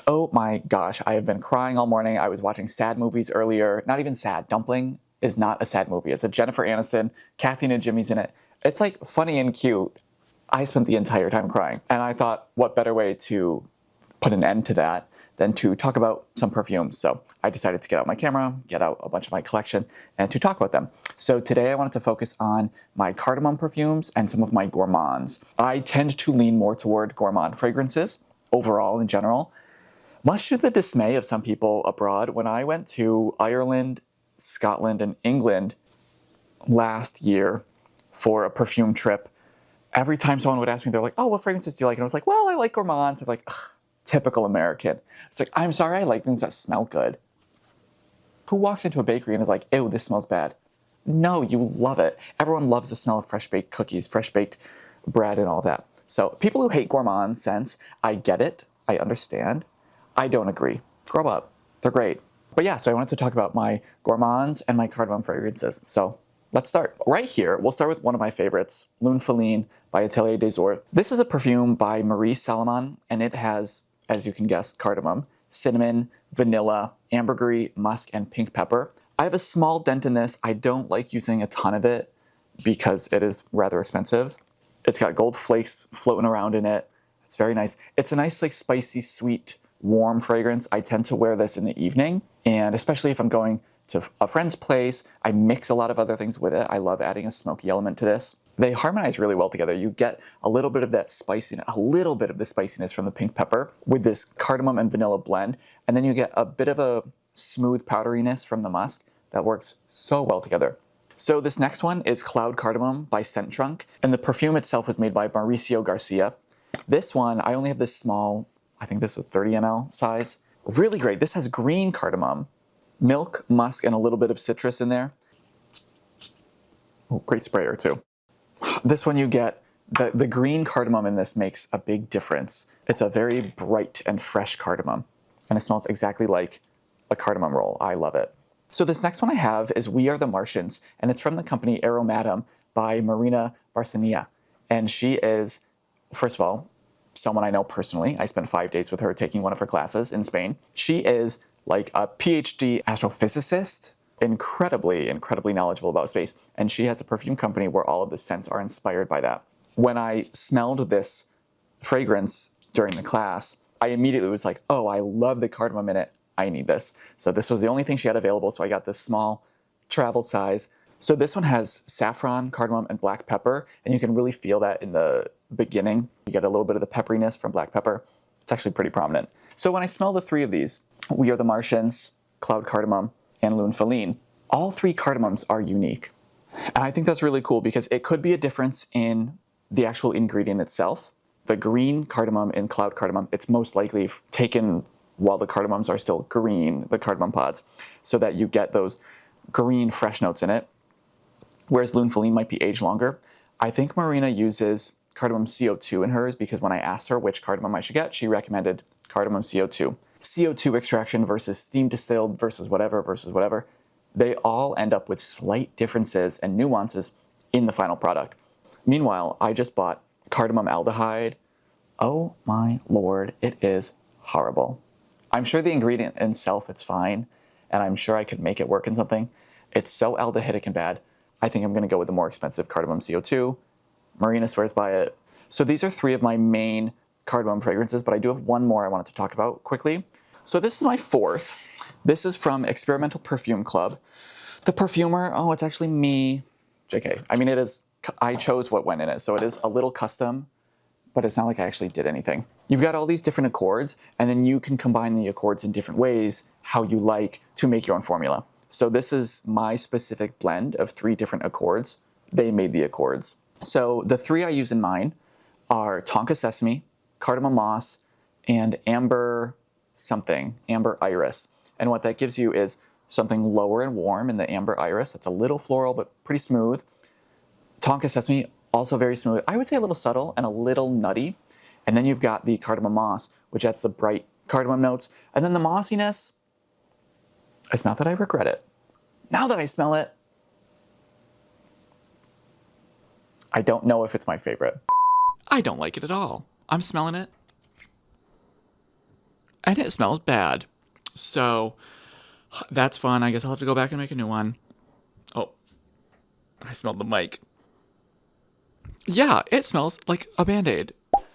Oh my gosh, I have been crying all morning. I was watching sad movies earlier. Not even sad. Dumpling is not a sad movie. It's a Jennifer Aniston, Kathy and Jimmy's in it. It's like funny and cute. I spent the entire time crying. And I thought, what better way to put an end to that than to talk about some perfumes. So I decided to get out my camera, get out a bunch of my collection, and to talk about them. So today I wanted to focus on my cardamom perfumes and some of my gourmands. I tend to lean more toward gourmand fragrances overall in general. Much to the dismay of some people abroad, when I went to Ireland, Scotland, and England last year for a perfume trip, every time someone would ask me, they're like, oh, what fragrances do you like? And I was like, well, I like gourmands. They're like, ugh, typical American. It's like, I'm sorry, I like things that smell good. Who walks into a bakery and is like, ew, this smells bad? No, you love it. Everyone loves the smell of fresh baked cookies, fresh baked bread, and all that. So people who hate gourmand scents, I get it. I understand. I don't agree. Grow up. They're great. But yeah, so I wanted to talk about my gourmands and my cardamom fragrances. So let's start. Right here, we'll start with one of my favorites, Lune Feline by Atelier des Ors. This is a perfume by Marie Salomon, and it has, as you can guess, cardamom, cinnamon, vanilla, ambergris, musk, and pink pepper. I have a small dent in this. I don't like using a ton of it because it is rather expensive. It's got gold flakes floating around in it. It's very nice. It's a nice, like, spicy, sweet, warm fragrance. I tend to wear this in the evening, and especially if I'm going to a friend's place, I mix a lot of other things with it. I love adding a smoky element to this. They harmonize really well together. You get a little bit of that spiciness, a little bit of the spiciness from the pink pepper with this cardamom and vanilla blend, and then you get a bit of a smooth powderiness from the musk that works so well together. So this next one is Cloud Cardamom by Scent Trunk, and the perfume itself was made by Mauricio Garcia. This one, I only have this small, I think this is 30 ml size. Really great. This has green cardamom, milk, musk, and a little bit of citrus in there. Oh, great sprayer too. This one you get, the green cardamom in this makes a big difference. It's a very bright and fresh cardamom, and it smells exactly like a cardamom roll. I love it. So this next one I have is We Are the Martians, and it's from the company Aromatum by Marina Barcenia. And she is, first of all, someone I know personally. I spent 5 days with her taking one of her classes in Spain. She is like a PhD astrophysicist, incredibly knowledgeable about space. And she has a perfume company where all of the scents are inspired by that. When I smelled this fragrance during the class, I immediately was like, oh, I love the cardamom in it. I need this. So this was the only thing she had available, so I got this small travel size. So this one has saffron, cardamom, and black pepper, and you can really feel that in the beginning. You get a little bit of the pepperiness from black pepper. It's actually pretty prominent. So when I smell the three of these, We Are the Martians, Cloud Cardamom, and Lune Feline, all three cardamoms are unique. And I think that's really cool because it could be a difference in the actual ingredient itself. The green cardamom in Cloud Cardamom, it's most likely taken while the cardamoms are still green, the cardamom pods, so that you get those green fresh notes in it. Whereas Lune Feline might be aged longer. I think Marina uses cardamom CO2 in hers because when I asked her which cardamom I should get, she recommended cardamom CO2. CO2 extraction versus steam distilled versus whatever, they all end up with slight differences and nuances in the final product. Meanwhile, I just bought cardamom aldehyde. Oh my lord, it is horrible. I'm sure the ingredient in itself, it's fine, and I'm sure I could make it work in something. It's so aldehydic and bad. I think I'm going to go with the more expensive cardamom CO2. Marina swears by it. So these are three of my main cardamom fragrances, but I do have one more I wanted to talk about quickly. So this is my fourth. This is from Experimental Perfume Club. The perfumer, oh, it's actually me. JK. I mean, it is, I chose what went in it, so it is a little custom, but it's not like I actually did anything. You've got all these different accords, and then you can combine the accords in different ways, how you like, to make your own formula. So this is my specific blend of 3 different accords. They made the accords. So the 3 I use in mine are Tonka Sesame, Cardamom Moss, and Amber something, Amber Iris. And what that gives you is something lower and warm in the Amber Iris. That's a little floral, but pretty smooth. Tonka Sesame, also very smooth. I would say a little subtle and a little nutty. And then you've got the Cardamom Moss, which adds the bright cardamom notes. And then the mossiness, it's not that I regret it. Now that I smell it, I don't know if it's my favorite. I don't like it at all. I'm smelling it. and it smells bad. So that's fun. I guess I'll have to go back and make a new one. Oh, I smelled the mic. Yeah, it smells like a Band-Aid.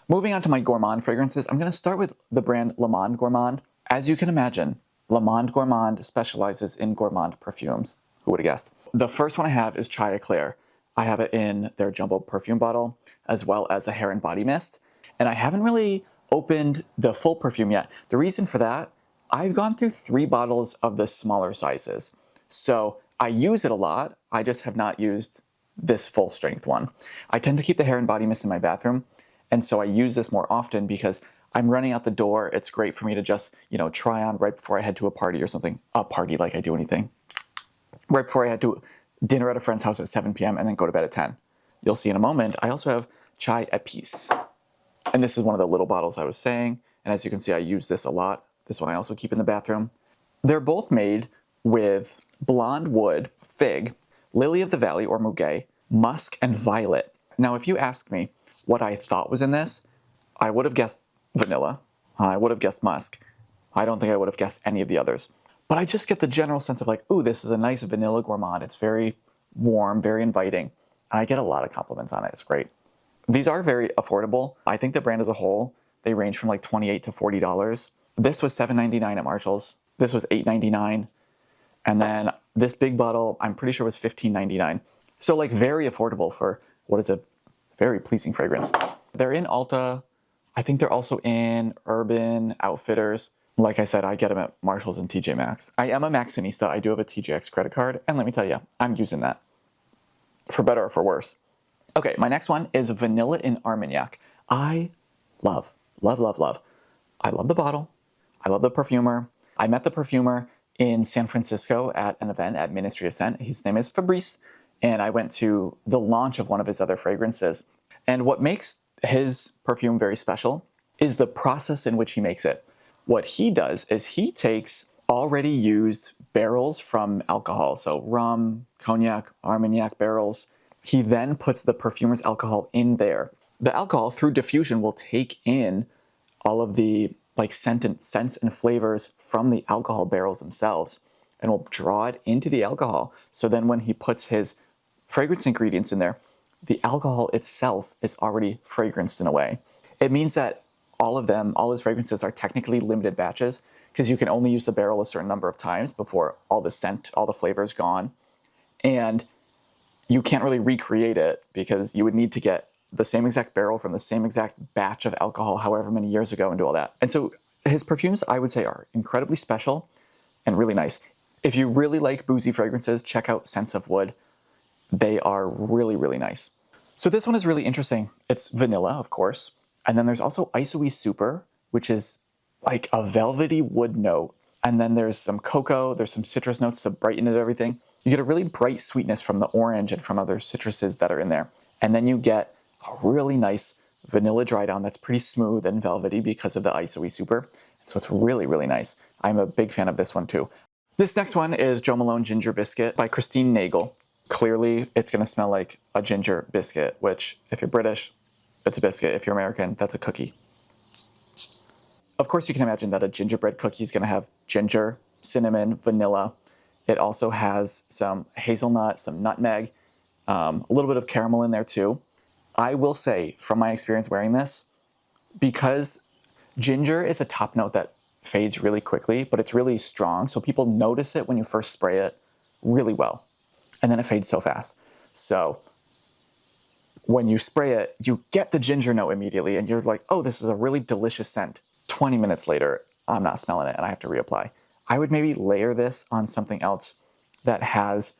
Moving on to my gourmand fragrances, I'm going to start with the brand Le Monde Gourmand. As you can imagine, Le Monde Gourmand specializes in gourmand perfumes. Who would have guessed? The first one I have is Chai Eclair. I have it in their jumbo perfume bottle, as well as a hair and body mist. And I haven't really opened the full perfume yet. The reason for that, I've gone through 3 bottles of the smaller sizes. So I use it a lot. I just have not used this full strength one. I tend to keep the hair and body mist in my bathroom. And so I use this more often because I'm running out the door. It's great for me to just, try on right before I head to a party or something. A party, like I do anything. Right before I head to dinner at a friend's house at 7 p.m. and then go to bed at 10. You'll see in a moment, I also have Chai Épice. And this is one of the little bottles I was saying. And as you can see, I use this a lot. This one I also keep in the bathroom. They're both made with blonde wood, fig, lily of the valley or muguet, musk, and violet. Now, if you ask me what I thought was in this, I would have guessed vanilla. I would have guessed musk. I don't think I would have guessed any of the others. But I just get the general sense of like, ooh, this is a nice vanilla gourmand. It's very warm, very inviting. And I get a lot of compliments on it. It's great. These are very affordable. I think the brand as a whole, they range from like $28 to $40. This was $7.99 at Marshall's. This was $8.99. And then this big bottle, I'm pretty sure was $15.99. So like very affordable for what is a very pleasing fragrance. They're in Ulta. I think they're also in Urban Outfitters. Like I said, I get them at Marshall's and TJ Maxx. I am a Maxxinista. I do have a TJX credit card. And let me tell you, I'm using that. For better or for worse. Okay, my next one is Vanilla in Armagnac. I love. I love the bottle. I love the perfumer. I met the perfumer in San Francisco at an event at Ministry of Scent. His name is Fabrice. And I went to the launch of one of his other fragrances. And what makes his perfume very special is the process in which he makes it. What he does is he takes already used barrels from alcohol, so rum, cognac, Armagnac barrels. He then puts the perfumer's alcohol in there. The alcohol, through diffusion, will take in all of the scents and flavors from the alcohol barrels themselves and will draw it into the alcohol. So then when he puts his fragrance ingredients in there, the alcohol itself is already fragranced in a way. It means that all his fragrances are technically limited batches because you can only use the barrel a certain number of times before all the scent, all the flavor is gone. And you can't really recreate it because you would need to get the same exact barrel from the same exact batch of alcohol however many years ago and do all that. And so his perfumes, I would say, are incredibly special and really nice. If you really like boozy fragrances, check out Scents of Wood. They are really, really nice. So this one is really interesting. It's vanilla, of course. And then there's also Isoe Super, which is like a velvety wood note. And then there's some cocoa, there's some citrus notes to brighten it everything. You get a really bright sweetness from the orange and from other citruses that are in there. And then you get a really nice vanilla dry down that's pretty smooth and velvety because of the Isoe Super. So it's really, really nice. I'm a big fan of this one too. This next one is Jo Malone Ginger Biscuit by Christine Nagel. Clearly, it's going to smell like a ginger biscuit, which if you're British, it's a biscuit. If you're American, that's a cookie. Of course, you can imagine that a gingerbread cookie is going to have ginger, cinnamon, vanilla. It also has some hazelnut, some nutmeg, a little bit of caramel in there too. I will say, from my experience wearing this, because ginger is a top note that fades really quickly, but it's really strong, so people notice it when you first spray it really well. And then it fades so fast. So when you spray it, you get the ginger note immediately, and you're like, oh, this is a really delicious scent. 20 minutes later, I'm not smelling it, and I have to reapply. I would maybe layer this on something else that has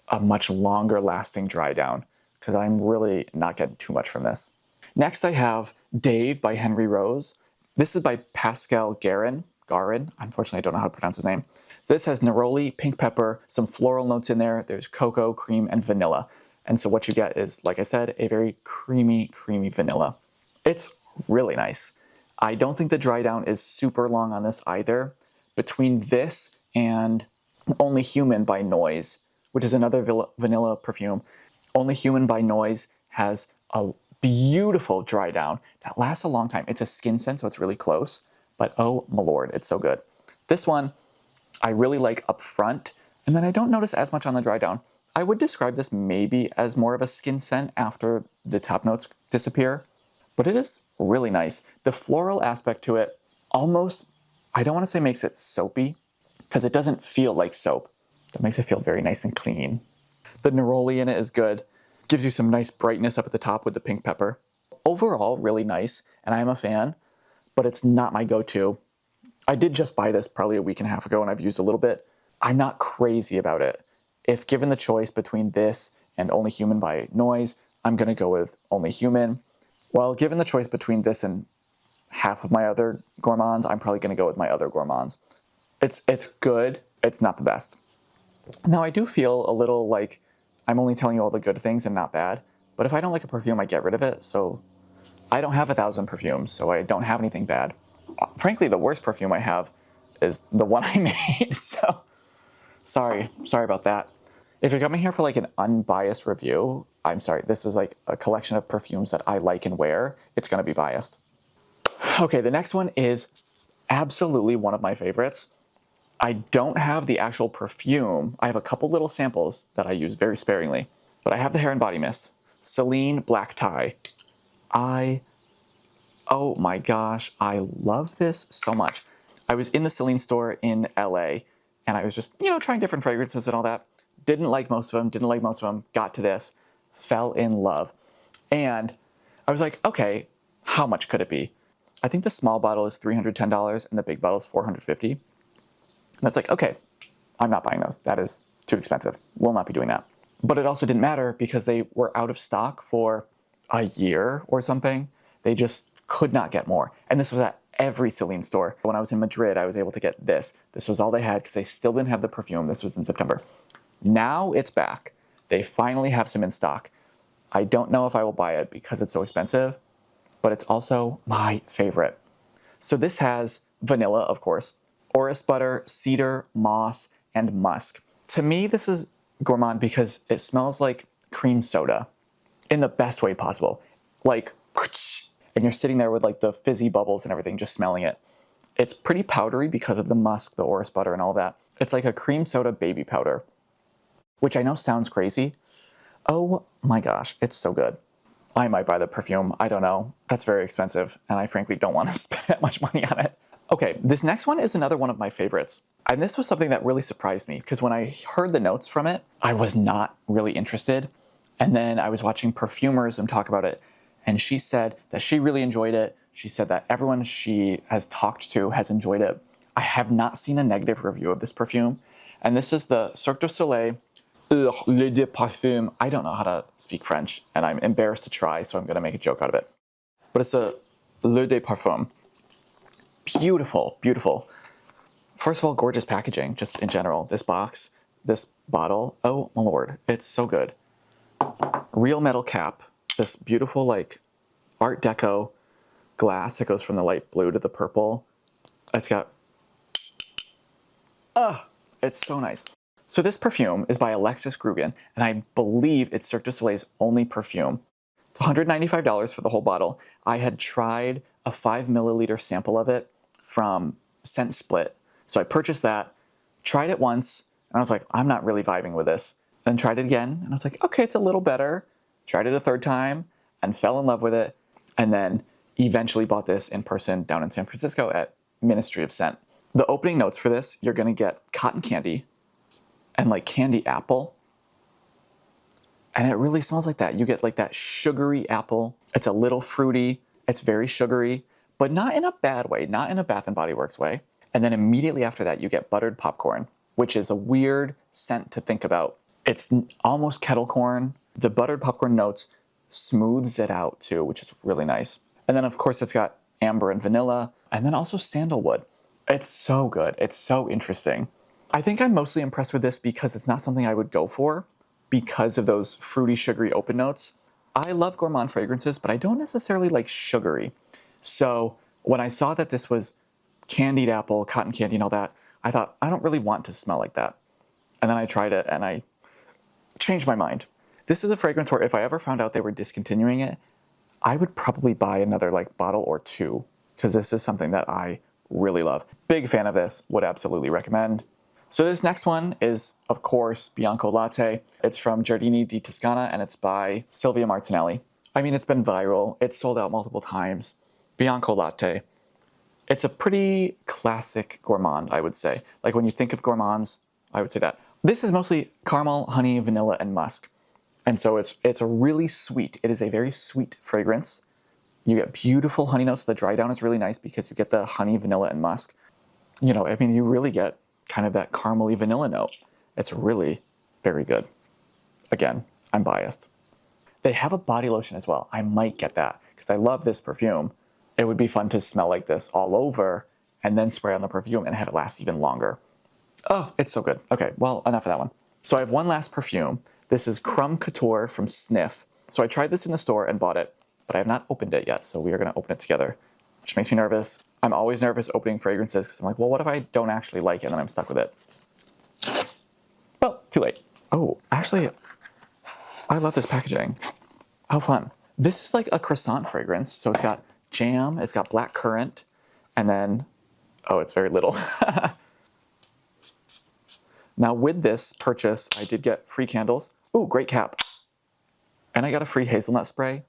a much longer lasting dry down, because I'm really not getting too much from this. Next, I have Dave by Henry Rose. This is by Pascal Garin. Unfortunately, I don't know how to pronounce his name. This has neroli, pink pepper, some floral notes in there. There's cocoa, cream, and vanilla. And so what you get is, like I said, a very creamy vanilla. It's really nice. I don't think the dry down is super long on this either. Between this and Only Human by Noise, which is another vanilla perfume, Only Human by Noise has a beautiful dry down that lasts a long time. It's a skin scent, so it's really close, but oh my lord, it's so good. This one, I really like up front, and then I don't notice as much on the dry down. I would describe this maybe as more of a skin scent after the top notes disappear, but it is really nice. The floral aspect to it almost, I don't want to say makes it soapy, because it doesn't feel like soap. That makes it feel very nice and clean. The neroli in it is good. Gives you some nice brightness up at the top with the pink pepper. Overall, really nice, and I'm a fan, but it's not my go-to. I did just buy this probably a week and a half ago, and I've used a little bit. I'm not crazy about it. If given the choice between this and Only Human by Noise, I'm going to go with Only Human. While given the choice between this and half of my other gourmands, I'm probably going to go with my other gourmands. It's good. It's not the best. Now, I do feel a little like I'm only telling you all the good things and not bad, but if I don't like a perfume, I get rid of it. So I don't have 1,000 perfumes, so I don't have anything bad. Frankly, the worst perfume I have is the one I made, so sorry about that. If you're coming here for like an unbiased review, I'm sorry, this is like a collection of perfumes that I like and wear. It's going to be biased. Okay, the next one is absolutely one of my favorites. I don't have the actual perfume. I have a couple little samples that I use very sparingly, but I have the hair and body mist. Celine Black Tie. Oh my gosh, I love this so much. I was in the Celine store in LA, and I was just, trying different fragrances and all that. Didn't like most of them, got to this, fell in love. And I was like, okay, how much could it be? I think the small bottle is $310 and the big bottle is $450. And it's like, okay, I'm not buying those. That is too expensive. Will not be doing that. But it also didn't matter because they were out of stock for a year or something. They just could not get more. And this was at every Celine store. When I was in Madrid, I was able to get this. This was all they had because they still didn't have the perfume. This was in September. Now it's back. They finally have some in stock. I don't know if I will buy it because it's so expensive, but it's also my favorite. So this has vanilla, of course, orris butter, cedar, moss, and musk. To me, this is gourmand because it smells like cream soda in the best way possible. Like, and you're sitting there with like the fizzy bubbles and everything, just smelling it. It's pretty powdery because of the musk, the orris butter, and all that. It's like a cream soda baby powder, which I know sounds crazy. Oh my gosh, it's so good. I might buy the perfume. I don't know. That's very expensive, and I frankly don't want to spend that much money on it. Okay, this next one is another one of my favorites. And this was something that really surprised me because when I heard the notes from it, I was not really interested. And then I was watching perfumers and talk about it, and she said that she really enjoyed it. She said that everyone she has talked to has enjoyed it. I have not seen a negative review of this perfume. And this is the Cirque du Soleil Le de Parfum. I don't know how to speak French, and I'm embarrassed to try, so I'm going to make a joke out of it. But it's a Le de Parfum. Beautiful, beautiful. First of all, gorgeous packaging, just in general. This box, this bottle, oh my lord, it's so good. Real metal cap, this beautiful like Art Deco glass that goes from the light blue to the purple. It's got, it's so nice. So this perfume is by Alexis Grugan, and I believe it's Cirque du Soleil's only perfume. It's $195 for the whole bottle. I had tried a 5 milliliter sample of it from Scent Split. So I purchased that, tried it once, and I was like, I'm not really vibing with this. Then tried it again, and I was like, okay, it's a little better. Tried it a third time, and fell in love with it, and then eventually bought this in person down in San Francisco at Ministry of Scent. The opening notes for this, you're gonna get cotton candy and like candy apple. And it really smells like that. You get like that sugary apple. It's a little fruity. It's very sugary, but not in a bad way, not in a Bath & Body Works way. And then immediately after that, you get buttered popcorn, which is a weird scent to think about. It's almost kettle corn. The buttered popcorn notes smooths it out too, which is really nice. And then of course it's got amber and vanilla, and then also sandalwood. It's so good. It's so interesting. I think I'm mostly impressed with this because it's not something I would go for because of those fruity, sugary open notes. I love gourmand fragrances, but I don't necessarily like sugary. So when I saw that this was candied apple, cotton candy and all that, I thought, I don't really want to smell like that. And then I tried it and I changed my mind. This is a fragrance where if I ever found out they were discontinuing it, I would probably buy another like bottle or two because this is something that I really love. Big fan of this, would absolutely recommend. So this next one is, of course, Bianco Latte. It's from Giardini di Toscana, and it's by Silvia Martinelli. I mean, it's been viral. It's sold out multiple times. Bianco Latte. It's a pretty classic gourmand, I would say. Like when you think of gourmands, I would say that. This is mostly caramel, honey, vanilla, and musk. And so it's really sweet. It is a very sweet fragrance. You get beautiful honey notes. The dry down is really nice because you get the honey, vanilla, and musk. You know, I mean, you really get kind of that caramely vanilla note. It's really very good. Again, I'm biased. They have a body lotion as well. I might get that because I love this perfume. It would be fun to smell like this all over and then spray on the perfume and have it last even longer. Oh, it's so good. Okay, well, enough of that one. So I have one last perfume. This is Crumb Couture from Sniff. So I tried this in the store and bought it, but I have not opened it yet, so we are going to open it together, which makes me nervous. I'm always nervous opening fragrances because I'm like, well, what if I don't actually like it and then I'm stuck with it? Well, too late. Oh, actually, I love this packaging. How fun. This is like a croissant fragrance. So it's got jam, it's got black currant, and then, oh, it's very little. Now with this purchase, I did get free candles. Ooh, great cap. And I got a free hazelnut spray.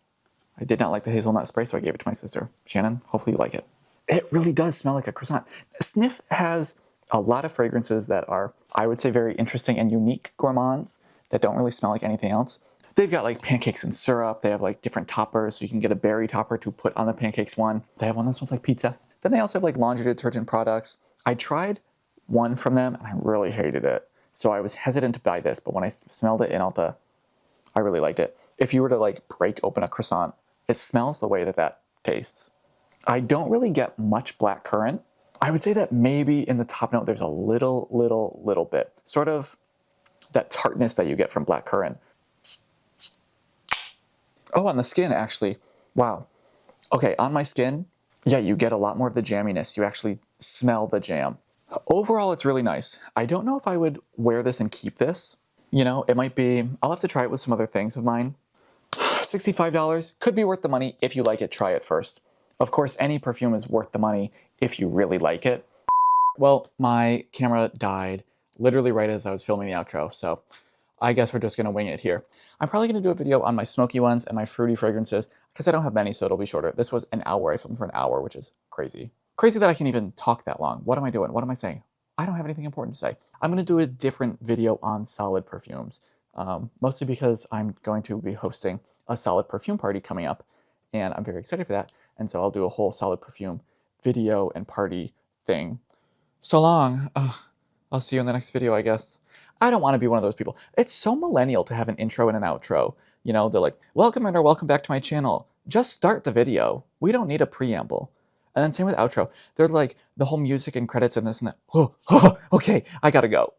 I did not like the hazelnut spray, so I gave it to my sister. Shannon, hopefully you like it. It really does smell like a croissant. Sniff has a lot of fragrances that are, I would say, very interesting and unique gourmands that don't really smell like anything else. They've got like pancakes and syrup. They have like different toppers, so you can get a berry topper to put on the pancakes one. They have one that smells like pizza. Then they also have like laundry detergent products. I tried one from them and I really hated it. So I was hesitant to buy this, but when I smelled it in Ulta, I really liked it. If you were to like break open a croissant, it smells the way that that tastes. I don't really get much black currant. I would say that maybe in the top note, there's a little bit. Sort of that tartness that you get from black currant. Oh, on the skin, actually. Wow. Okay, on my skin, yeah, you get a lot more of the jamminess. You actually smell the jam. Overall, it's really nice. I don't know if I would wear this and keep this. You know, it might be, I'll have to try it with some other things of mine. $65 could be worth the money. If you like it, try it first. Of course, any perfume is worth the money if you really like it. Well, my camera died literally right as I was filming the outro, so I guess we're just gonna wing it here. I'm probably gonna do a video on my smoky ones and my fruity fragrances because I don't have many, so it'll be shorter. This was an hour. I filmed for an hour, which is crazy. Crazy that I can even talk that long. What am I doing? What am I saying? I don't have anything important to say. I'm gonna do a different video on solid perfumes, mostly because I'm going to be hosting a solid perfume party coming up, and I'm very excited for that. And so I'll do a whole solid perfume video and party thing. So long. I'll see you in the next video, I guess. I don't want to be one of those people. It's so millennial to have an intro and an outro. You know, they're like, welcome and or welcome back to my channel. Just start the video. We don't need a preamble. And then same with outro. They're like the whole music and credits and this and that. Oh, okay, I gotta go.